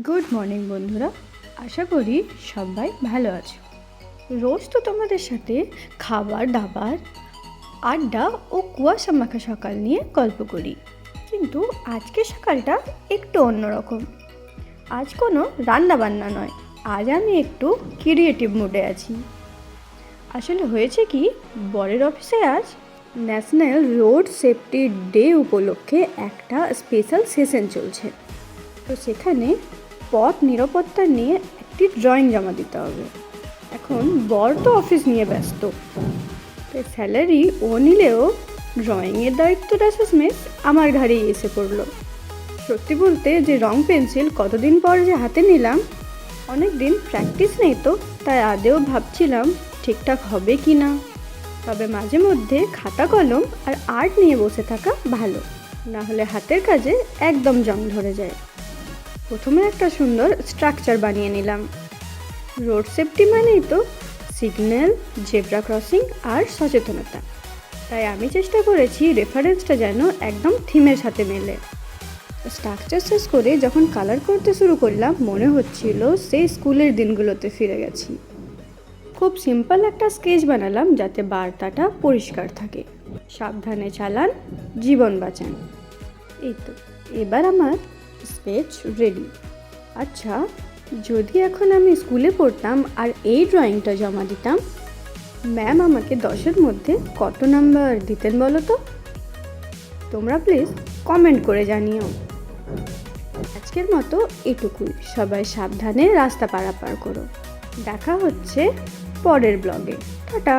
Good morning বন্ধুরা, আশা করি সবাই ভালো আছো। রোজ তো তোমাদের সাথে খাবার দাবার, আড্ডা ও কুয়াশা মাখা সকাল নিয়ে গল্প করি, কিন্তু আজকে সকালটা একটু অন্যরকম। আজ কোনো রান্না বান্না নয়, আজ আমি একটু ক্রিয়েটিভ মুডে আছি। আসলে হয়েছে কি, বরের অফিসে আজ ন্যাশনাল রোড সেফটি ডে উপলক্ষে একটা স্পেশাল সেশন চলছে। তো সেখানে পথ নিরাপত্তা নিয়ে একটি ড্রয়িং জমা দিতে হবে। এখন বর তো অফিস নিয়ে ব্যস্ত, তাই স্যালারি ও নিলেও ড্রয়িংয়ের দায়িত্বটা শেষমেশ আমার ঘাড়েই এসে পড়লো। সত্যি বলতে যে রং পেন্সিল কতদিন পর যে হাতে নিলাম, অনেক দিন প্র্যাকটিস নেই তো, তাই আদেও ভাবছিলাম ঠিকঠাক হবে কি না। তবে মাঝে মধ্যে খাতা কলম আর আর্ট নিয়ে বসে থাকা ভালো, না হলে হাতের কাজে একদম জং ধরে যায়। প্রথমে একটা সুন্দর স্ট্রাকচার বানিয়ে নিলাম। রোড সেফটি মানেই তো সিগন্যাল, জেব্রা ক্রসিং আর সচেতনতা, তাই আমি চেষ্টা করেছি রেফারেন্সটা যেন একদম থিমের সাথে মেলে। স্ট্রাকচার শেষ করে যখন কালার করতে শুরু করলাম, মনে হচ্ছিল সেই স্কুলের দিনগুলোতে ফিরে গেছি। খুব সিম্পল একটা স্কেচ বানালাম যাতে বার্তাটা পরিষ্কার থাকে, সাবধানে চালান, জীবন বাঁচান। এই তো, এবার আমার স্কেচ রেডি। আচ্ছা, যদি এখন আমি স্কুলে পড়তাম আর এই ড্রয়িংটা জমা দিতাম, ম্যাম আমাকে 10-এর মধ্যে কত নাম্বার দিতেন বলো তো? তোমরা প্লিজ কমেন্ট করে জানিও। আজকের মতো এটুকুই, সবাই সাবধানে রাস্তা পারাপার করো। দেখা হচ্ছে পরের ব্লগে। টাটা।